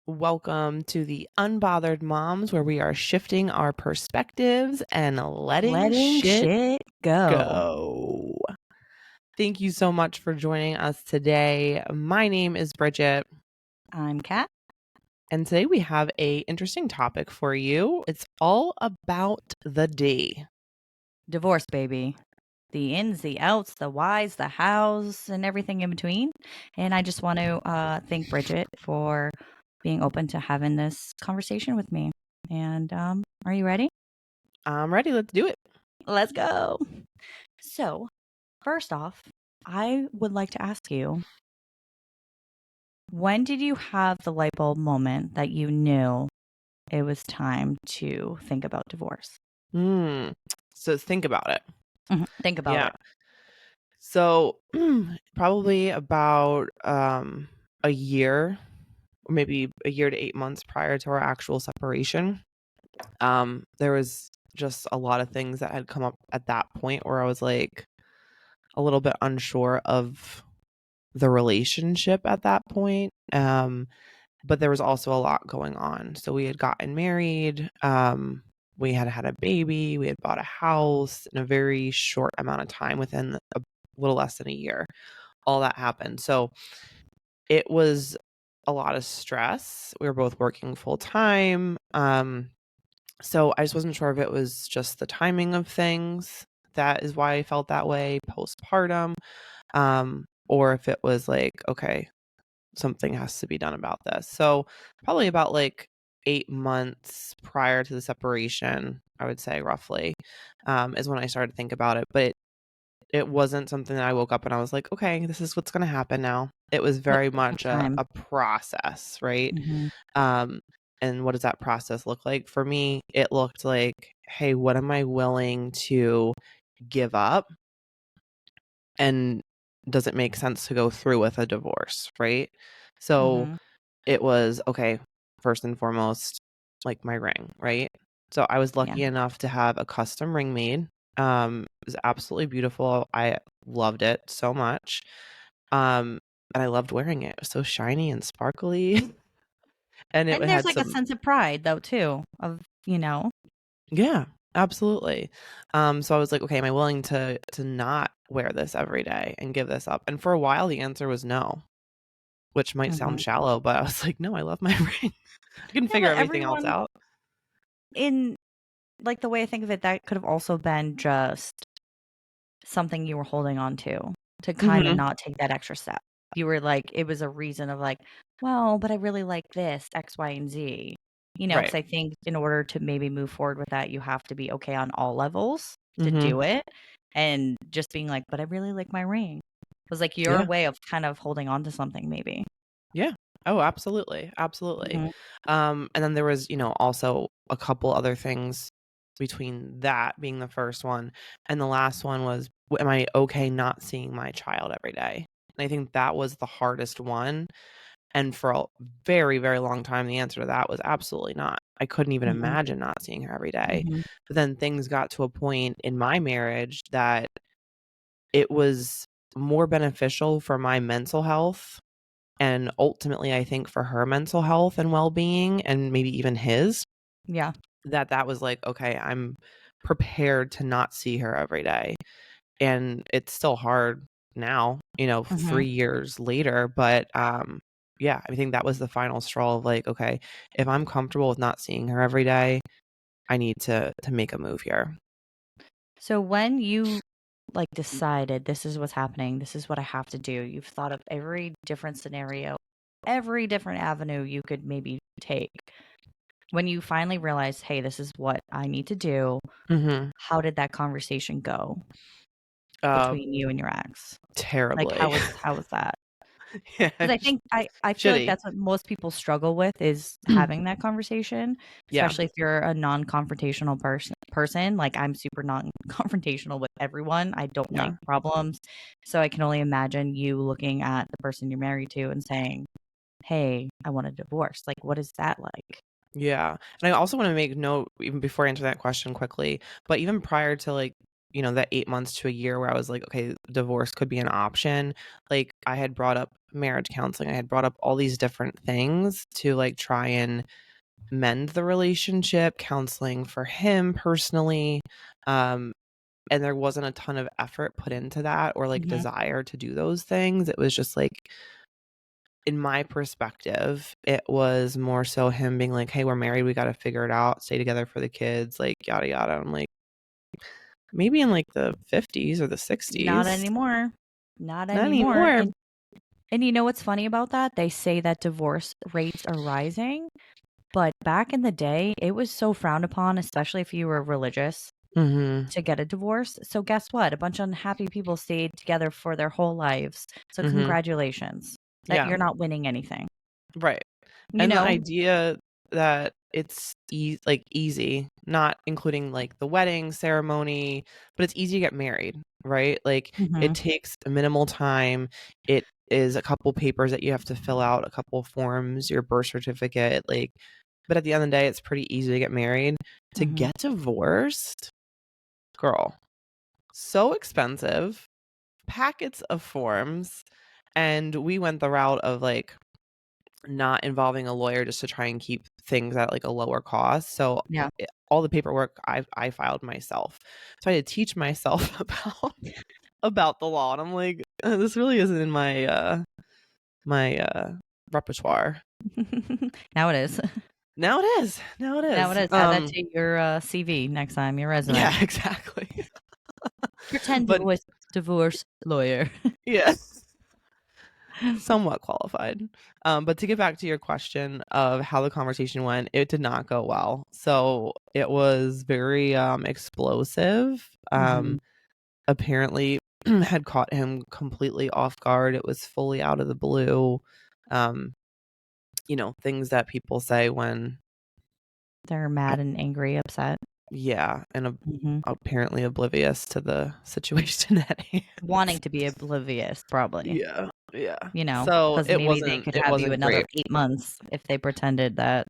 Welcome to the Unbothered Moms, where we are shifting our perspectives and letting Letting shit shit go. go. Thank you so much for joining us today. My name is Bridget, I'm Kat. and today we have a interesting topic for you. It's all about the D. Divorce, baby. The ins, the outs, the whys, the hows, and everything in between. And I just want to thank Bridget for being open to having this conversation with me. And are you ready? I'm ready. Let's do it. Let's go. So, first off, I would like to ask you, when did you have the light bulb moment that you knew it was time to think about divorce? So think about it. Think about Yeah. it. So probably about a year, or maybe a year to 8 months prior to our actual separation. There was just a lot of things that had come up at that point where I was like a little bit unsure of the relationship at that point. But there was also a lot going on. So we had gotten married, we had had a baby, we had bought a house in a very short amount of time, within a little less than a year. All that happened. So it was a lot of stress. We were both working full time. So I just wasn't sure if it was just the timing of things that is why I felt that way postpartum, or if it was like, okay, something has to be done about this. So probably about like 8 months prior to the separation, I would say roughly, is when I started to think about it. But it wasn't something that I woke up and I was like, okay, this is what's going to happen now. It was It very took much a, time. a process, right? Hmm. Um, and what does that process look like? For me, it looked like, hey, what am I willing to give up? And does it make sense to go through with a divorce, right? So Hmm. it was, okay, first and foremost, like my ring, right? So I was Yeah. lucky enough to have a custom ring made. It was absolutely beautiful. I loved it so much. And I loved wearing it. It was so shiny and sparkly. And it And there's had like a some, sense of pride though too of. yeah, absolutely. So I was like, okay, am I willing to not wear this every day and give this up? And for a while the answer was no, which might sound Mhm. shallow, but I was like, no, I love my ring. I can Yeah, figure but everything else everyone out. in like the way I think of it, that could have also been just something you were holding on to kind of Mhm. not take that extra step. You were like, it was a reason of like, well, but I really like this X, Y, and Z. Right. Because I think in order to maybe move forward with that, you have to be okay on all levels to Mhm. do it. And just being like, but I really like my ring was like your Yeah. way of kind of holding on to something, maybe. Yeah. Oh, absolutely. Absolutely. Mhm. And then there was, also a couple other things between that being the first one and the last one was, am I okay not seeing my child every day? And I think that was the hardest one. And for a very, very long time, the answer to that was absolutely not. I couldn't even Mhm. imagine not seeing her every day. Mhm. But then things got to a point in my marriage that it was more beneficial for my mental health, and ultimately, I think for her mental health and well-being, and maybe even his, Yeah. that was like, okay, I'm prepared to not see her every day. And it's still hard now, Mhm. 3 years later, but yeah, I think that was the final straw of like, okay, if I'm comfortable with not seeing her every day, I need to make a move here. So when you like decided this is what's happening, this is what I have to do, you've thought of every different scenario, every different avenue you could maybe take. When you finally realized, hey, this is what I need to do, Mhm. how did that conversation go Uh, between you and your ex? Like Terribly. how was that? Yeah, Because I think I feel like shitty. that's what most people struggle with is having that conversation, Yeah, especially if you're a non-confrontational person. Like I'm super non-confrontational with everyone. I don't like yeah. problems. So I can only imagine you looking at the person you're married to and saying, "Hey, I want a divorce." Like what is that like? Yeah. And I also want to make note, even before I answer that question quickly, but even prior to like, that 8 months to a year where I was like, okay, divorce could be an option. Like I had brought up marriage counseling. I had brought up all these different things to like try and mend the relationship, counseling for him personally. Um, and there wasn't a ton of effort put into that or like Mhm. desire to do those things. It was just like, in my perspective, it was more so him being like, hey, we're married, we got to figure it out, stay together for the kids, like yada yada. I'm like, maybe in like the 50s or the Not 60s. anymore. Not Not anymore. anymore. And you know what's funny about that? They say that divorce rates are rising, but back in the day, it was so frowned upon, especially if you were religious, Mhm. to get a divorce. So guess what? A bunch of unhappy people stayed together for their whole lives. So Mhm. congratulations that Yeah. you're not winning anything. Right. You And the know? idea that it's like easy, not including like the wedding ceremony, but it's easy to get married, right? Like it Mhm. takes a minimal time. It is a couple papers that you have to fill out, a couple forms, your birth certificate, like, but at the end of the day, it's pretty easy to get married. To Mhm. get divorced, girl, so expensive, packets of forms. And we went the route of like not involving a lawyer just to try and keep things at like a lower cost. So Yeah. all the paperwork I filed myself. So I had to teach myself about the law, and I'm like, this really isn't in my repertoire. Now it is. Now it is. Now it Now it is. is. Add that to your CV next time, your resume. Yeah, exactly. Pretend But divorce lawyer. yeah, somewhat qualified. But to get back to your question of how the conversation went, it did not go well. So it was very explosive. Mhm. Apparently had caught him completely off guard. It was fully out of the blue. Um, things that people say when They're I, mad and angry, upset. yeah, and Mhm. apparently oblivious to the situation at hand. Wanting to be oblivious, probably, Yeah, yeah. you know, So because maybe they could it have you wasn't another great. 8 months if they pretended that,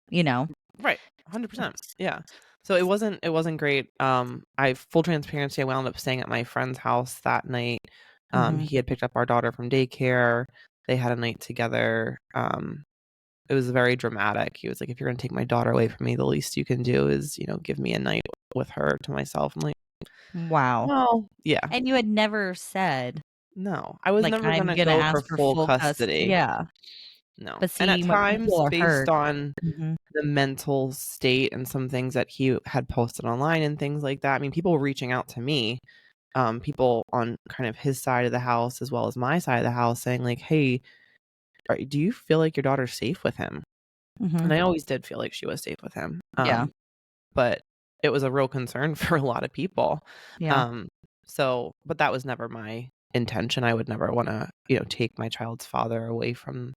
you know. Right. 100%. Yeah. So it wasn't great. I full transparency, I wound up staying at my friend's house that night. Mhm. He had picked up our daughter from daycare. They had a night together. It was very dramatic. He was like, if you're gonna take my daughter away from me, the least you can do is, give me a night with her to myself. I'm like, Wow. well, yeah. And you had never said, No. I was like, never "I'm gonna gonna go for ask for full full custody. yeah. No. But And at seeing what times, people are based hurt. on Mhm. the mental state and some things that he had posted online and things like that. I mean, people were reaching out to me, people on kind of his side of the house as well as my side of the house saying like, "Hey, do you feel like your daughter's safe with him?" Mhm. And I always did feel like she was safe with him. Yeah. But it was a real concern for a lot of people. Yeah. Um, but that was never my intention. I would never want to, take my child's father away from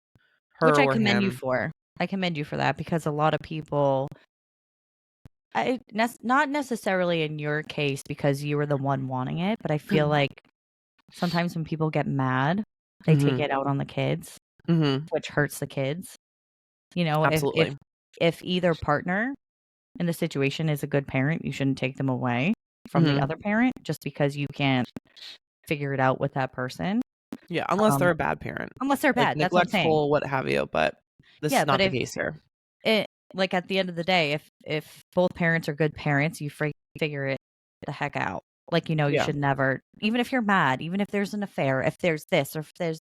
Which her I or commend you him. for. I commend you for that because a lot of people not necessarily in your case because you were the one wanting it, but I feel like sometimes when people get mad, they take Mhm. it out on the kids, Mhm. which hurts the kids. You know, Absolutely. if either partner in the situation is a good parent, you shouldn't take them away from the Mhm. other parent just because you can't figure it out with that person. Yeah, unless they're Um, a bad parent, unless they're like bad. That's what I'm saying. neglectful, what have you, but this Yeah, is but not the if case here. it like at the end of the day, if both parents are good parents, you figure it the heck out. Like, you Yeah. should never, even if you're mad, even if there's an affair, if there's this, or if there's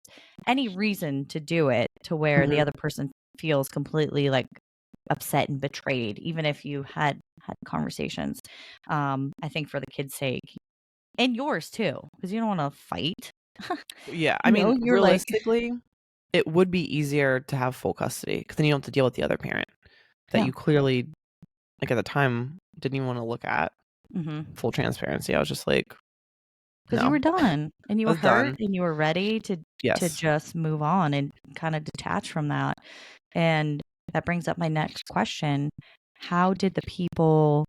any reason to do it to where the Mhm. other person feels completely like upset and betrayed, even if you had conversations. I think for the kids' sake and yours too, because you don't want to fight. Yeah, I mean, You're like, realistically, it would be easier to have full custody because then you don't have to deal with the other parent that yeah, you clearly, like, at the time, didn't even wanna look at. mm-hmm. Full transparency, I was just like, Because you "No." were done and you I were was hurt done. and you were ready to Yes. just move on and kind of detach from that. And that brings up my next question. How did the people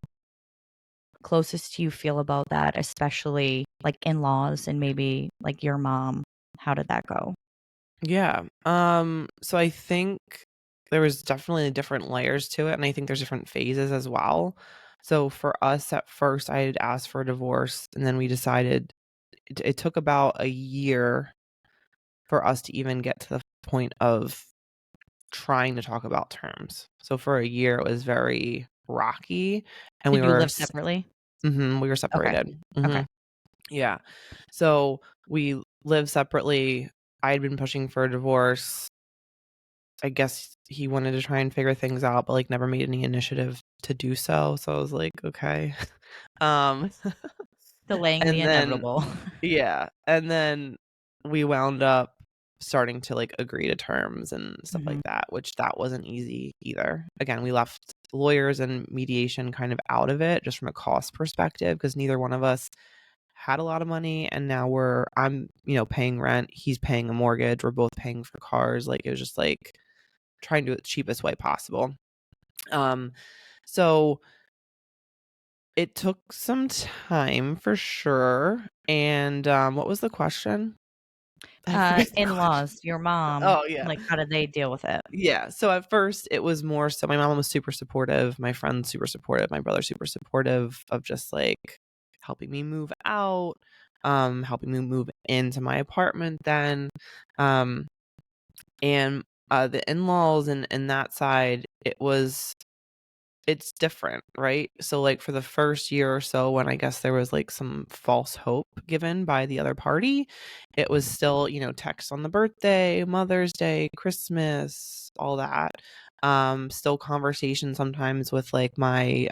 closest to you feel about that, especially like in-laws and maybe like your mom? How did that go? Yeah, so I think there was definitely different layers to it, and I think there's different phases as well. So for us, at first, I had asked for a divorce, and then we decided it took about a year for us to even get to the point of trying to talk about terms. So for a year, it was very rocky, and Did you live separately? we were Okay. separated. Okay. Yeah. So we lived separately. I had been pushing for a divorce. I guess he wanted to try and figure things out, but like never made any initiative to do so. So I was like, okay. Um Delaying the and then inevitable. yeah, and then we wound up starting to like agree to terms and stuff like Mhm. that, which that wasn't easy either. Again, we left lawyers and mediation kind of out of it just from a cost perspective because neither one of us had a lot of money, and now I'm, paying rent, he's paying a mortgage, we're both paying for cars. Like it was just like trying to do it the cheapest way possible. So it took some time for sure. And what was the question? I forget the question. In-laws, your mom, Oh yeah. like, how did they deal with it? Yeah. So at first it was more so my mom was super supportive, my friend's super supportive, my brother's super supportive of just like helping me move out, helping me move into my apartment then. Um and the in-laws and that side, it's different, right? So like for the first year or so when I guess there was like some false hope given by the other party, it was still, text on the birthday, Mother's Day, Christmas, all that. Still conversation sometimes with like my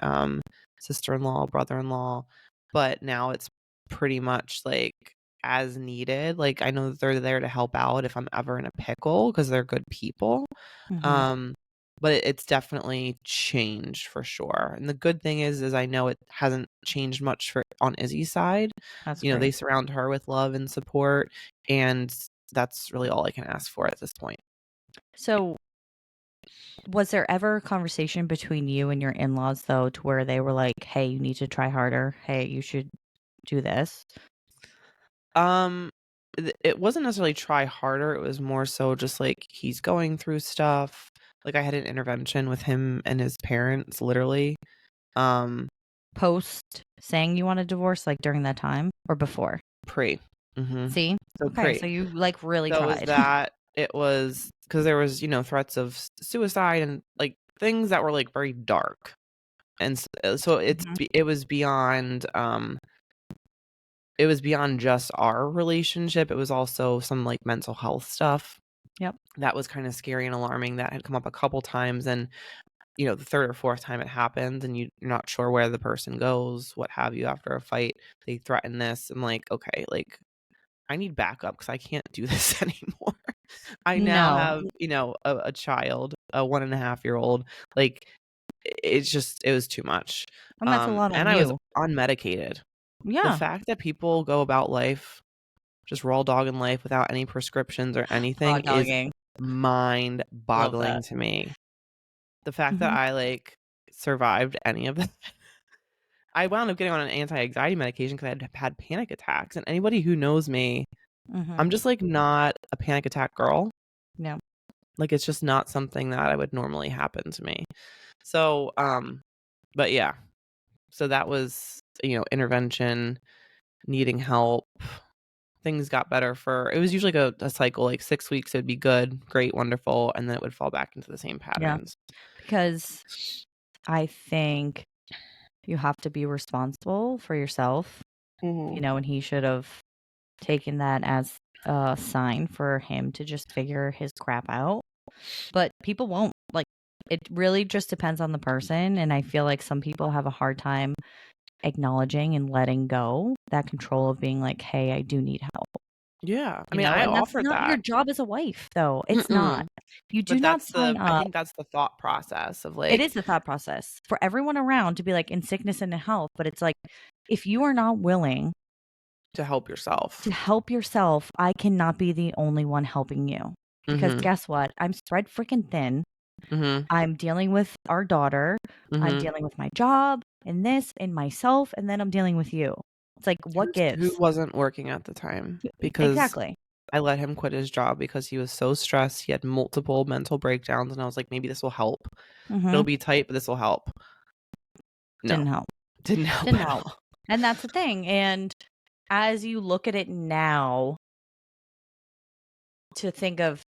sister-in-law, brother-in-law, but now it's pretty much like as needed. Like I know that they're there to help out if I'm ever in a pickle because they're good people. Mhm. Um but it's definitely changed for sure. And the good thing is I know it hasn't changed much for on Izzy's side. That's They great. surround her with love and support, and that's really all I can ask for at this point. So, was there ever a conversation between you and your in-laws, though, to where they were like, "Hey, you need to try harder. Hey, you should do this"? Um it wasn't necessarily try harder, it was more so just like he's going through stuff. Like I had an intervention with him and his parents literally. Um Post saying you want a divorce, like, during that time or before? Pre. Mhm. See? So Okay, pre. so you, like, really So it was tried. that. It was because there was, threats of suicide and like things that were like very dark. And so Mhm. it was beyond just our relationship. It was also some like mental health stuff Yep. that was kind of scary and alarming that had come up a couple times. And, the third or fourth time it happened and you're not sure where the person goes, what have you after a fight, they threaten this. I'm like, okay, like I need backup because I can't do this anymore. I now No, have, a child, a 1.5-year-old. Like, it was too much. and that's a lot And on I was you. unmedicated. The Yeah. fact that people go about life just raw dogging life without any prescriptions or Raw anything is dogging. Love mind-boggling that. to me. The fact that Mhm. I, like, survived any of that. I wound up getting on an anti-anxiety medication because I had panic attacks, and anybody who knows me, Mhm. I'm just, like, not a panic attack girl. Yeah. Like, it's just not something that I would normally happen to me. So, but yeah. So that was, intervention, needing help. Things got better it was usually like a cycle, like 6 weeks, it'd be good, great, wonderful, and then it would fall back into the same Yeah. patterns. Because I think you have to be responsible for yourself, Mhm. and he should have taken that as a sign for him to just figure his crap out. But people won't. Like, it really just depends on the person. And I feel like some people have a hard time acknowledging and letting go that control of being like, hey, I do need help. Yeah, I mean, I And that's offered not your that. job as a wife, though. It's not. Mm-mm. You do But not sign I up. think that's the thought process of, It is like, the thought process for everyone around to be like in sickness and in health. But it's like, if you are not willing to help to yourself. help yourself, I cannot be the only one helping you. Because Mhm, guess what? I'm spread freaking thin. mhm, I'm dealing with our daughter. I'm mhm. dealing with my job and this and myself. And then I'm dealing with you. It's like, what Who gives? wasn't working at the time? Because Exactly. I let him quit his job because he was so stressed, he had multiple mental breakdowns, and I was like, "Maybe this will help. Hmm. It'll be tight, but this will help." No, Didn't help. didn't help Didn't at help. all. And that's the thing. And as you look at it now, to think of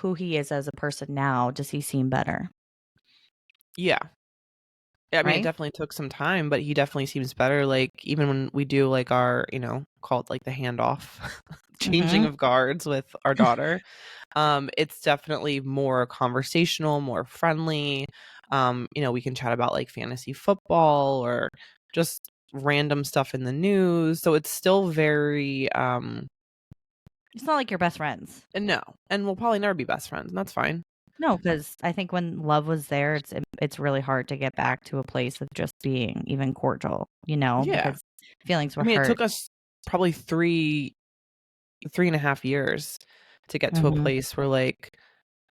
who he is as a person now, does he seem better? Yeah. I mean, it Right? definitely took some time, but he definitely seems better. Like, even when we do like our, call it like the handoff, changing Mhm. of guards with our daughter, it's definitely more conversational, more friendly. We can chat about like fantasy football or just random stuff in the news. So it's still very, It's not like you're best friends. no, and we'll probably never be best friends, and that's fine. No, because I think when love was there, it's really hard to get back to a place of just being even cordial, Yeah. because feelings I were mean, it hurt. took us probably 3.5 years to get to a Mhm. place where like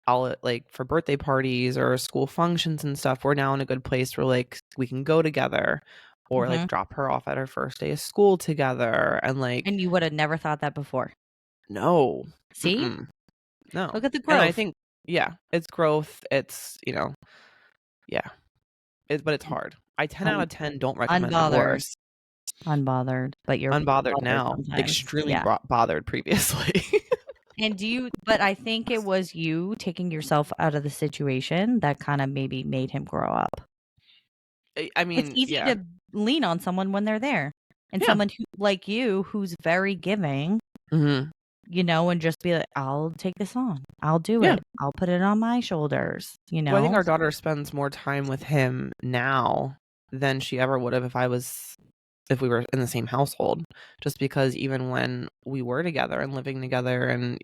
I'll like for birthday parties or school functions and stuff, we're now in a good place where like we can go together or like Mhm. drop her off at her first day of school together and like And you would have never thought that before. no. See? Mm-mm, no. Look at the And I growth. think yeah, it's growth. It's, yeah. But it's hard. I 10 out Un of 10 don't recommend unbothered. divorce. Unbothered, but you're Unbothered bothered now, sometimes. extremely Yeah. bothered previously. And but I think it was you taking yourself out of the situation that kinda maybe made him grow up. I It's mean, easy yeah. to lean on someone when they're there, and Yeah. someone who like you, who's very giving, Mhm. and just be like, "I'll take this on. I'll do Yeah. it. I'll put it on my shoulders," Well, I think our daughter spends more time with him now than she ever would have if we were in the same household. Just because even when we were together and living together and,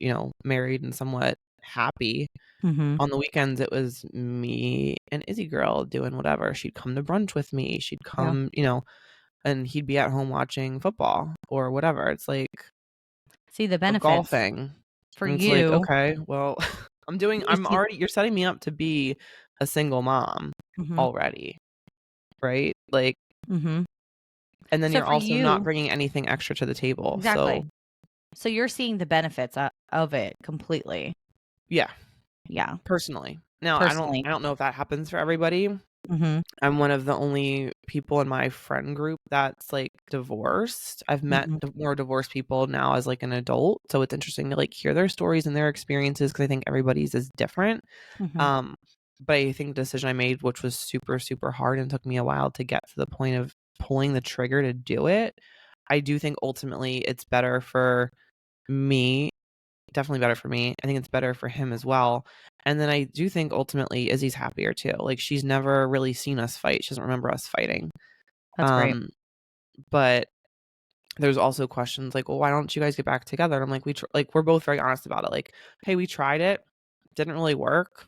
married and somewhat happy, Mhm. on the weekends it was me and Izzy girl doing whatever. She'd come to brunch with me. She'd Yeah. come, and he'd be at home watching football or whatever. It's like See, the or benefits golfing. for And it's like, you, okay, well, you I'm see already you're setting me up to be a single mom Mhm. already, right? Like, Mhm. and then So you're for also not you bringing anything extra to the table. exactly. So, So you're seeing the benefits of it completely. yeah, Yeah, personally. Now, personally. I don't know if that happens for everybody. Mhm. I'm one of the only people in my friend group that's like divorced. I've met Mhm. more divorced people now as like an adult, so it's interesting to like hear their stories and their experiences because I think everybody's is different. Mhm. Um, but I think the decision I made, which was super, super hard and took me a while to get to the point of pulling the trigger to do it, I do think ultimately it's better for me, definitely better for me. I think it's better for him as well. And then I do think ultimately Izzy's happier too. Like she's never really seen us fight. She doesn't remember us fighting. That's great. Um, but there's also questions like, well, why don't you guys get back together? And I'm like, like we're both very honest about it. Like, hey, we tried it, didn't really work.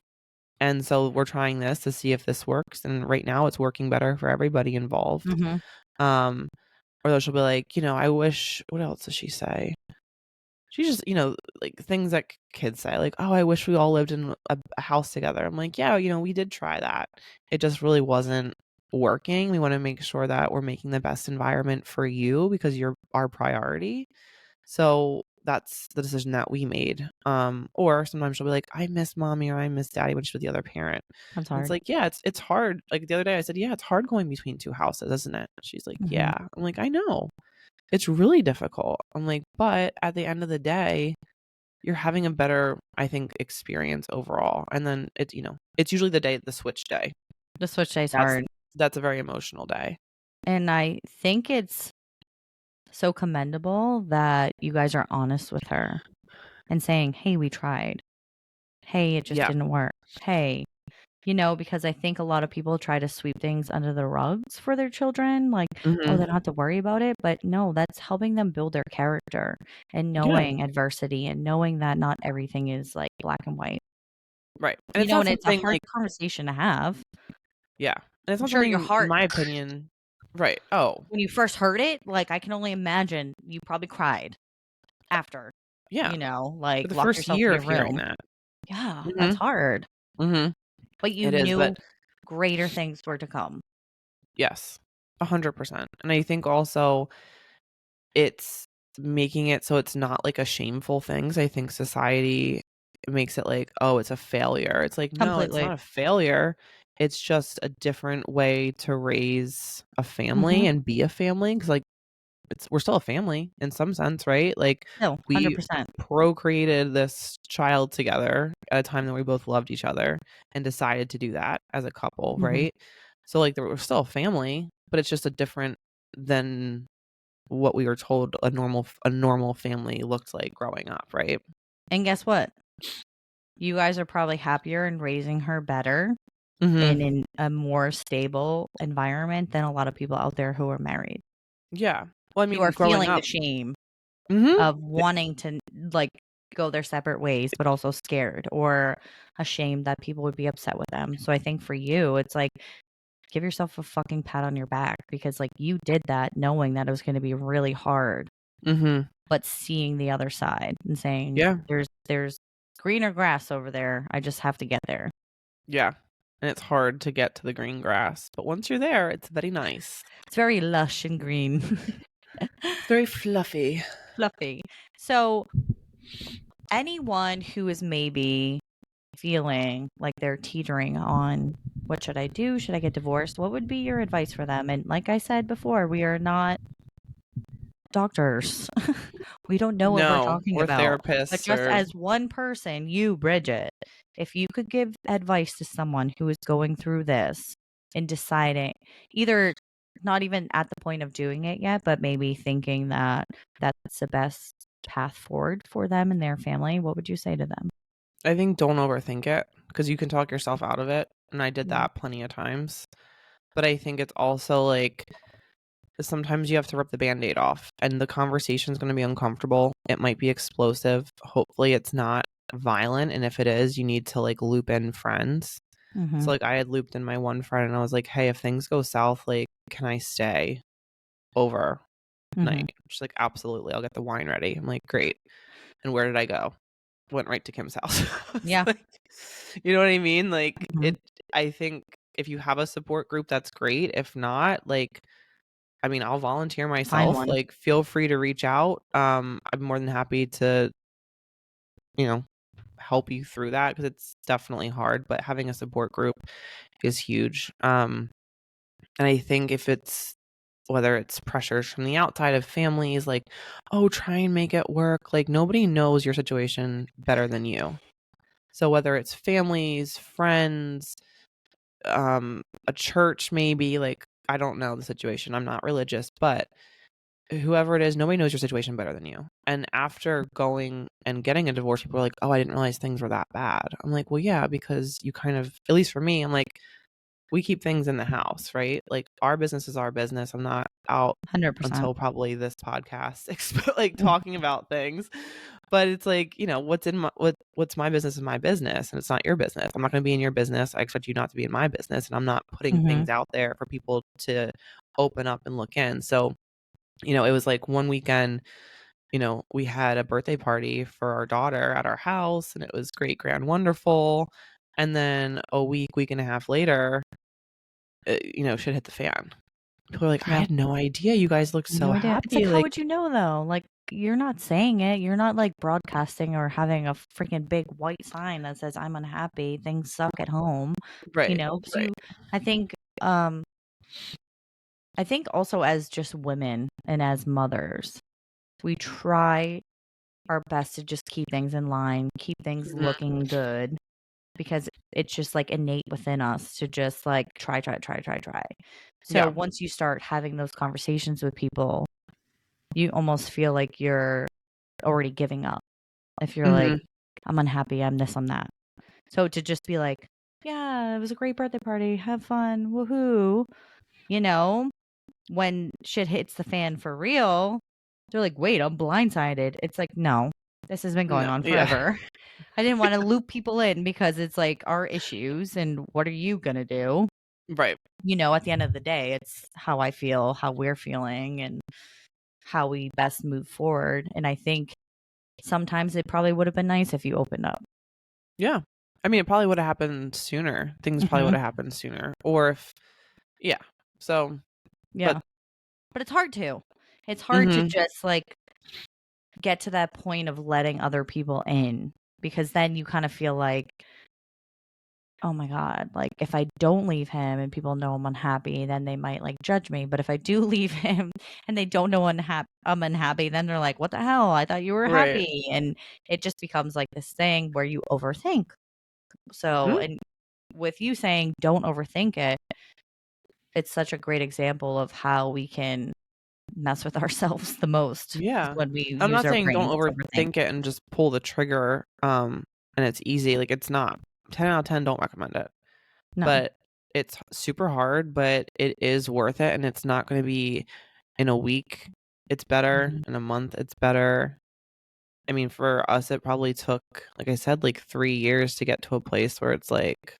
And so we're trying this to see if this works. And right now it's working better for everybody involved. Mhm. Um, or she'll be like, I wish, what else does she say? She just, like things that kids say, like, oh, I wish we all lived in a house together. I'm like, yeah, we did try that. It just really wasn't working. We want to make sure that we're making the best environment for you because you're our priority. So that's the decision that we made. Or sometimes she'll be like, I miss mommy or I miss daddy when she's with the other parent. That's And it's hard. like, yeah, it's hard. Like the other day I said, yeah, it's hard going between two houses, isn't it? She's like, Mhm. yeah. I'm like, I know. It's really difficult. I'm like, but at the end of the day, you're having a better, I think, experience overall. And then it's usually the switch day. The switch day's That's hard, that's a very emotional day. and I think it's so commendable that you guys are honest with her and saying, "Hey, we tried. Hey, it just Yeah. didn't work. Hey," because I think a lot of people try to sweep things under the rugs for their children, like, "Oh, Hmm. they don't have to worry about it," but no, that's helping them build their character and Yeah. knowing adversity and knowing that not everything is, like, black and white, Right. And it's not and it's a something hard like conversation to have. yeah. And it's I'm not sure your something, in heart my opinion, right. Oh, when you first heard it, like, I can only imagine you probably cried after, yeah. For like, the locked first yourself in year your of hearing room. that. Yeah, that's Mhm. hard, Mhm. but you It is, knew but greater things were to come. yes. 100%. And I think also it's making it so it's not like a shameful thing. So I think society makes it like, oh, it's a failure. It's like, no, it's Completely. not a failure. It's just a different way to raise a family Mhm. and be a family. Cause like we're still a family in some sense, right? Like No, we 100%. procreated this child together at a time that we both loved each other and decided to do that as a couple, Mhm. right? So like we're still a family, but it's just a different than what we were told a normal family looked like growing up, right? And guess what? You guys are probably happier and raising her better and Mhm. in a more stable environment than a lot of people out there who are married, Yeah. Well, I who mean, are growing feeling the up. shame Mhm. of wanting to, like, go their separate ways, but also scared or ashamed that people would be upset with them. So I think for you, it's like, give yourself a fucking pat on your back because, like, you did that knowing that it was gonna be really hard, Mhm. but seeing the other side and saying, Yeah. "There's greener grass over there. I just have to get there." Yeah. And it's hard to get to the green grass, but once you're there, it's very nice. It's very lush and green. It's very fluffy. Fluffy. So, anyone who is maybe feeling like they're teetering on what should I do? Should I get divorced? What would be your advice for them? And like I said before, we are not doctors. We don't know what we're No, talking we're about. But therapists just or as one person, you, Bridget, if you could give advice to someone who is going through this and deciding, either not even at the point of doing it yet, but maybe thinking that that's the best path forward for them and their family, what would you say to them? I think don't overthink it because you can talk yourself out of it. And I did Mhm. that plenty of times. But I think it's also like sometimes you have to rip the band-aid off and the conversation's going to be uncomfortable. It might be explosive. Hopefully it's not violent. And if it is, you need to like loop in friends. So Mhm. like I had looped in my one friend and I was like, hey, if things go south, like, can I stay over Mhm. night? She's like, absolutely. I'll get the wine ready. I'm like, great. And where did I go? Went right to Kim's house. I was Yeah. like, you know what I mean? Like Mhm. it I think if you have a support group, that's great. If not, like, I mean, I'll volunteer Find myself. one. Like, feel free to reach out. I'm more than happy to, you know, help you through that because it's definitely hard, but having a support group is huge. And I think if it's whether it's pressures from the outside of families, like, oh, try and make it work. Like, nobody knows your situation better than you. So whether it's families, friends, a church, maybe, like, I don't know the situation. I'm not religious, but whoever it is, nobody knows your situation better than you. And after going and getting a divorce, people are like, oh, I didn't realize things were that bad. I'm like, well, yeah, because you kind of, at least for me, I'm like, we keep things in the house, right? Like our business is our business. I'm not out 100%. until probably this podcast, like talking about things. But it's like, what's my business is my business and it's not your business. I'm not going to be in your business. I expect you not to be in my business. And I'm not putting Mhm. things out there for people to open up and look in. So, it was like one weekend, we had a birthday party for our daughter at our house and it was great, grand, wonderful. And then a week and a half later, shit hit the fan. People are like, "I Yeah. had no idea you guys looked so No idea. It's like, happy." how Like, would you know though? Like, you're not saying it. You're not like broadcasting or having a freaking big white sign that says I'm unhappy, things suck at home, you right, know? 'Cause right. I think I think also as just women and as mothers, we try our best to just keep things in line, keep things Mhm. looking good because it's just like innate within us to just like try, try, try, try, try. So Yeah. once you start having those conversations with people, you almost feel like you're already giving up. If you're like, Mhm. I'm unhappy, I'm this, I'm that. So to just be like, yeah, it was a great birthday party, have fun, woohoo, you know, when shit hits the fan for real, they're like, wait, I'm blindsided. It's like, no, this has been going No, on yeah. forever. I didn't want to loop people in because it's like our issues and what are you going to do? Right. At the end of the day, it's how I feel, how we're feeling, and how we best move forward. And I think sometimes it probably would have been nice if you opened up. Yeah. I mean, it probably would have happened sooner. Things probably would Mhm. have happened sooner. Or if yeah. So, but Yeah. But it's hard to. It's hard to mhm. just like get to that point of letting other people in because then you kind of feel like oh my God, like if I don't leave him and people know I'm unhappy, then they might like judge me. But if I do leave him and they don't know I'm unhappy, then they're like, what the hell? I thought you were Right. happy. And it just becomes like this thing where you overthink. So, Mhm. and with you saying don't overthink it, it's such a great example of how we can mess with ourselves the most is Yeah. when we I'm use not our saying don't brains to overthink. overthink it and just pull the trigger, and it's easy, like, it's not. 10 out of 10, don't recommend it. No. But it's super hard, but it is worth it, and it's not gonna be in a week, it's better, Mhm. in a month, it's better. I mean, for us, it probably took, like I said, like 3 years to get to a place where it's like,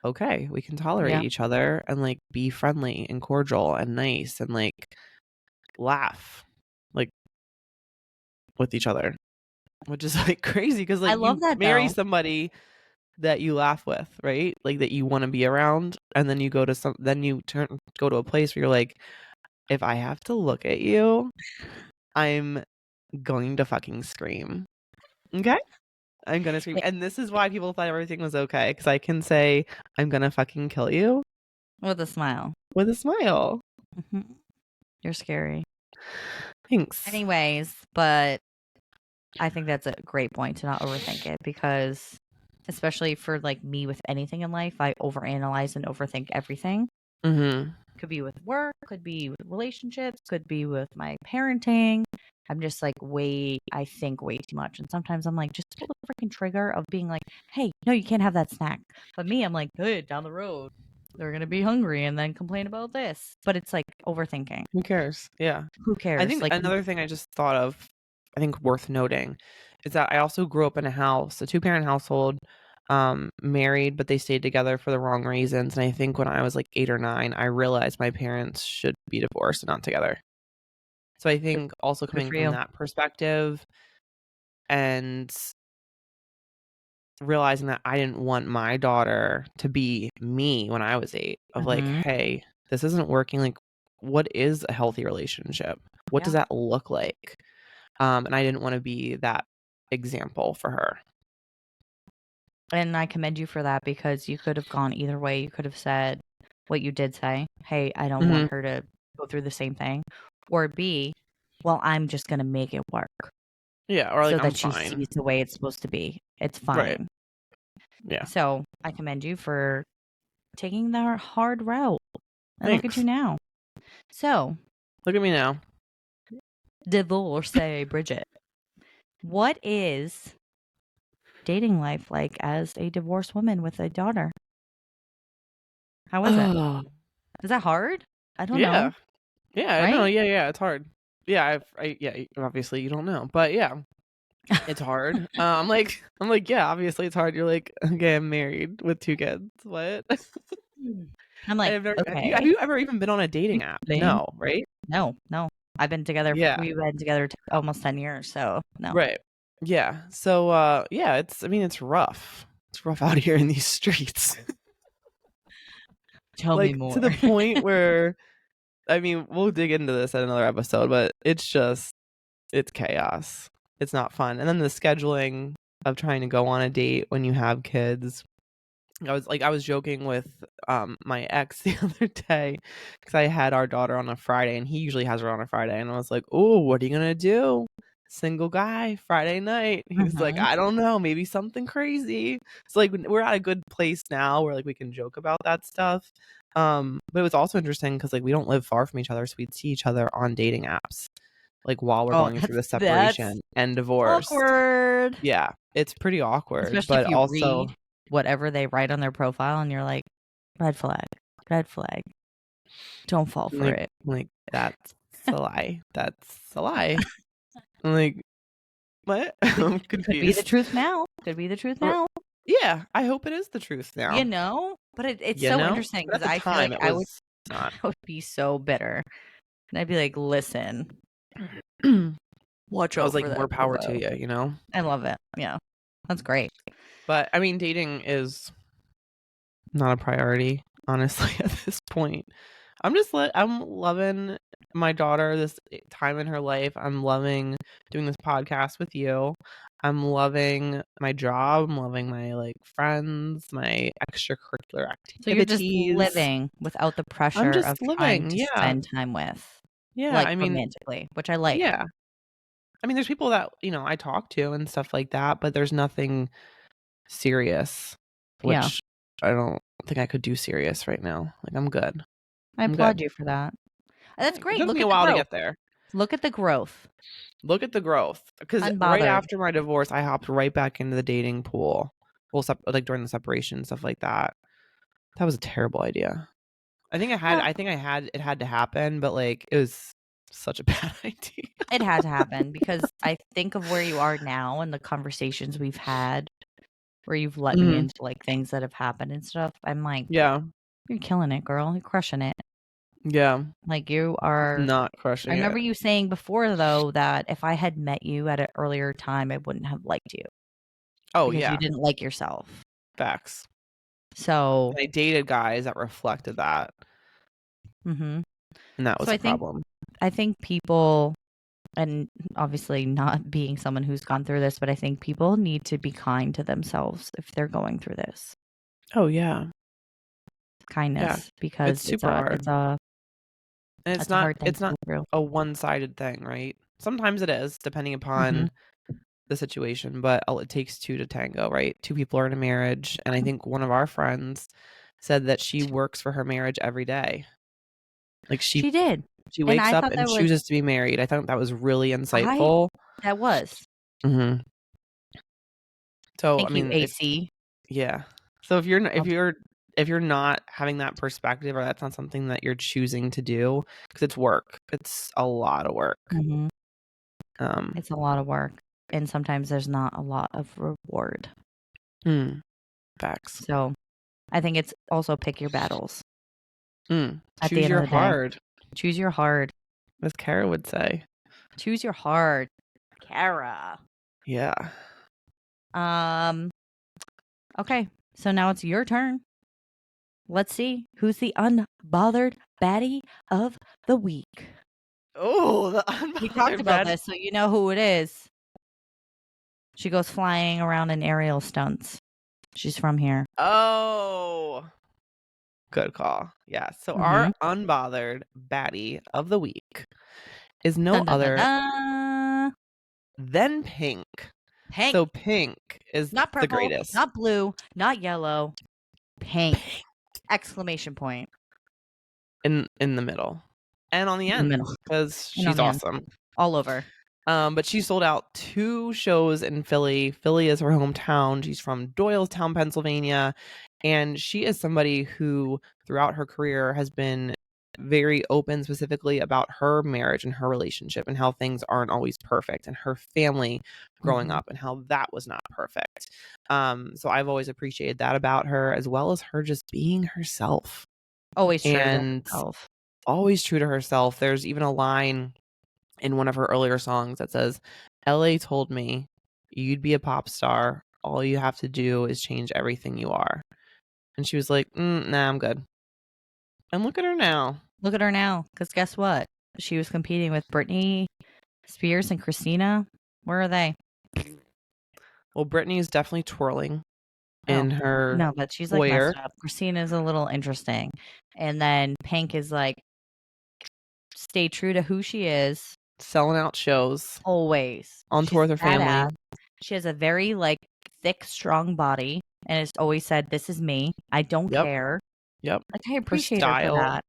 "Okay, we can tolerate Yeah. each other and, like, be friendly and cordial and nice and, like, laugh, like, with each other." Which is, like, crazy because I like, love you that marry though. somebody that you laugh with, right? Like, that you wanna be around, and then you go to go to a place where you're like, "If I have to look at you, I'm going to fucking scream." Okay? I'm gonna scream, Like, and this is why people thought everything was okay because I can say, "I'm gonna fucking kill you," with a smile. with a smile. Mhm. You're scary. Thanks. Anyways, but I think that's a great point to not overthink it because especially for like me with anything in life, I overanalyze and overthink everything. Mhm. Could be with work, could be with relationships, could be with my parenting. I'm just like I think way too much. And sometimes I'm like, just pull the freaking trigger of being like, hey, no, you can't have that snack. But me, I'm like, hey, down the road, they're going to be hungry and then complain about this. But it's like overthinking. Who cares? Yeah. Who I cares? think Like, another thing I just thought of, I think worth noting, is that I also grew up in a house, a two-parent household, married, but they stayed together for the wrong reasons. And I think when I was like 8 or 9, I realized my parents should be divorced and not together. So I good, think also good coming for from you. that perspective and realizing that I didn't want my daughter to be me when I was 8, of like, Hmm. hey, this isn't working. Like, what is a healthy relationship? What does Yeah. that look like? And I didn't want to be that example for her. And I commend you for that because you could have gone either way. You could have said what you did say, hey, I don't want Hmm. her to go through the same thing. Or B, well, I'm just going to make it work Yeah, or like so I'm that she fine. sees the way it's supposed to be. It's Right. fine. Yeah. So I commend you for taking the hard route. And look at you Thanks. now. So, Look at me now. divorcee Bridget, what is dating life like as a divorced woman with a daughter? How is it? Oh, Is that hard? I don't know. yeah. Yeah, I know. Right? Yeah, yeah, it's hard. Yeah, yeah, obviously you don't know. But yeah, it's hard. I'm like, yeah, obviously it's hard. You're like, okay, I'm married with 2 kids. What? Mm. I'm And like, I've never have okay. you ever even been on a You dating app? kidding? No, right? No, no. Yeah, We've been together almost 10 years, so no. right. Yeah. So, yeah, I mean, it's rough. It's rough out here in these streets. Tell me Like, to more. the point where I mean, we'll dig into this at another episode, but it's chaos. It's not fun. And then the scheduling of trying to go on a date when you have kids. I was joking with my ex the other day because I had our daughter on a Friday and he usually has her on a Friday and I was like, "Oh, what are you gonna do? Single guy, Friday night." He was like, Mhm. "I don't know, maybe something crazy." So like we're at a good place now where like we can joke about that stuff. But it was also interesting because like we don't live far from each other, so we'd see each other on dating apps, like while we're Oh, going through the that's separation and divorce. awkward. Yeah, it's pretty awkward, Especially if but you read also whatever they write on their profile and you're like, red flag, red flag. Don't fall for it. like, "That's a lie. That's a lie." I'm like, "What?" I'm It could be the confused. truth now. Could be the truth Or now. yeah, I hope it is the truth You now, know? But it's you so know? interesting But because at the I feel time, like it was not. I would be so bitter. And I'd be like, listen, I watch was out like, for "More that power to profile. you," you know? I love it. Yeah. That's great. But, I mean, dating is not a priority, honestly, at this point. I'm loving my daughter this time in her life. I'm loving doing this podcast with you. I'm loving my job. I'm loving my like friends, my extracurricular So you're just activities. living without the I'm pressure of just trying living. to Yeah. spend time with, Yeah. like, I mean, romantically, which I like. yeah. I mean, there's people that, I talk to and stuff like that, but there's nothing serious, Yeah, which I don't think I could do serious right now. Like, I'm good. I I'm good. applaud you for that. And that's It great. took Look me a at the while to growth. get there. Look at the growth. Look at the growth. Because right Unbothered. after my divorce, I hopped right back into the dating pool. Well, like during the separation and stuff like that. That was a terrible idea. Well, it had to happen, but like it was such a bad idea. it had to happen because I think of where you are now and the conversations we've had where you've let me Mhm. into like things that have happened and stuff. I'm like, Yeah. you're killing it, girl. You're crushing it. Yeah. Like you are. Not I crushing remember it. you saying before though that if I had met you at an earlier time, I wouldn't have liked you Oh, because you yeah. didn't like yourself. Facts. So, And I dated guys that reflected that, mhm. and that So was a problem. I think people, and obviously not being someone who's gone through this, but I think people need to be kind to themselves if they're going through this. Oh, yeah. Yeah. Kindness, It's because super hard. And it's a hard thing it's to not go through. a one-sided thing, right? Sometimes it is, depending Mhm. upon the situation, but it takes two to tango, right? Two people are in a marriage, and I think one of our friends said that she works for her marriage every day. Like She did, she and wakes I up thought and that was chooses to be married. I thought that was really I insightful. that was. Mhm. So, I Thank you, mean, it AC. yeah. So if you're n Love if you're not having that perspective or that's not something that you're choosing to do, because it's work. It's a lot of work. Mhm. Um, It's a lot of work, and sometimes there's not a lot of reward. mm, facts. So, I think it's also pick your battles at the Choose end of your the day. hard, Choose your hard. as Kara would say. Choose your hard, Kara. Yeah. Um, okay, so now it's your turn. Let's see who's the unbothered baddie of the week. Oh, the We talked unbothered about bad. this, so you know who it is. She goes flying around in aerial stunts. She's from here. Oh, good call. Yeah. So our Mm-hmm. unbothered baddie of the week is no Dun dun dun other dun. than Pink. Pink. So Pink is Not the purple, greatest. not blue, not yellow. Pink. Pink Exclamation point in the middle and on the in the end middle because and on she's the end. awesome. All over. But she sold out 2 shows in Philly. Philly is her hometown. She's from Doylestown, Pennsylvania, and she is somebody who throughout her career has been very open specifically about her marriage and her relationship and how things aren't always perfect and her family growing Mm-hmm. up and how that was not perfect. So I've always appreciated that about her as well as her just being herself Always true to and herself. always true to herself. There's even a line in one of her earlier songs that says, LA told me you'd be a pop star. All you have to do is change everything you are. And she was like, nah, I'm good. And look at her now. Look at her now, because guess what? She was competing with Britney Spears and Christina. Where are they? Well, Britney is definitely twirling Oh, in her no, but she's like foyer, messed up. Christina's a little interesting. And then Pink is like, stay true to who she is selling out shows, always. on tour She's with her family. badass. She has a very like thick, strong body. And it's always said, this is me. I don't Yep. care. Yep. Like, I Her appreciate her for style that.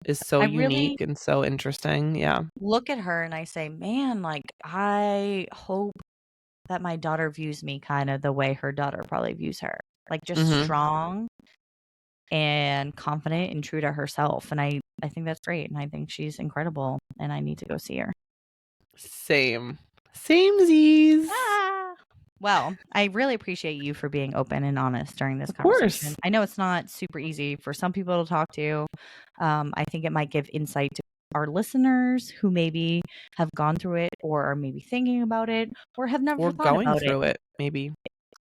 is so I really unique and so interesting. Yeah. look at her and I say, man, like, I hope that my daughter views me kind of the way her daughter probably views her. Like, just Mm-hmm. strong and confident and true to herself. And I think that's great. And I think she's incredible. And I need to go see her. Same. Samesies. Ah. Well, I really appreciate you for being open and honest during this Of conversation. course. I know it's not super easy for some people to talk to. I think it might give insight to our listeners who maybe have gone through it or are maybe thinking about it or have never Or thought going about it, through it, maybe. You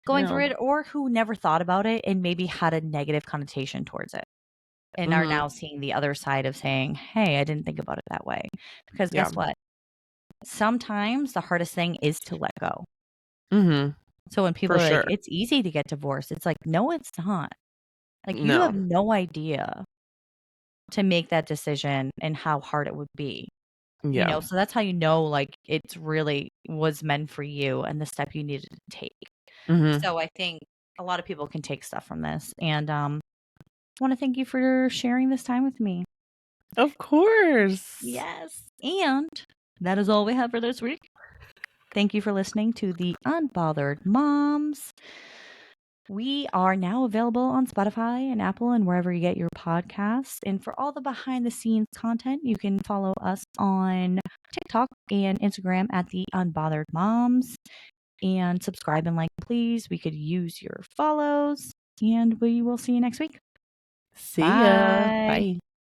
going know. through it, or who never thought about it and maybe had a negative connotation towards it. and are Mhm. now seeing the other side of saying, "Hey, I didn't think about it that way." Because Yeah. guess what? Sometimes the hardest thing is to let go. Mhm. So when people For are like, sure. "It's easy to get divorced," it's like, "No, it's not." Like, you have No. no idea to make that decision and how hard it would be. Yeah. So that's how you know, like, it's really was meant for you and the step you needed to take. Mhm. So I think a lot of people can take stuff from this. And I want to thank you for sharing this time with me. Of course. Yes. And that is all we have for this week. Thank you for listening to the Unbothered Moms. We are now available on Spotify and Apple and wherever you get your podcasts. And for all the behind the scenes content, you can follow us on TikTok and Instagram at the Unbothered Moms. And subscribe and like, please. We could use your follows. And we will see you next week. See ya. Bye. Bye.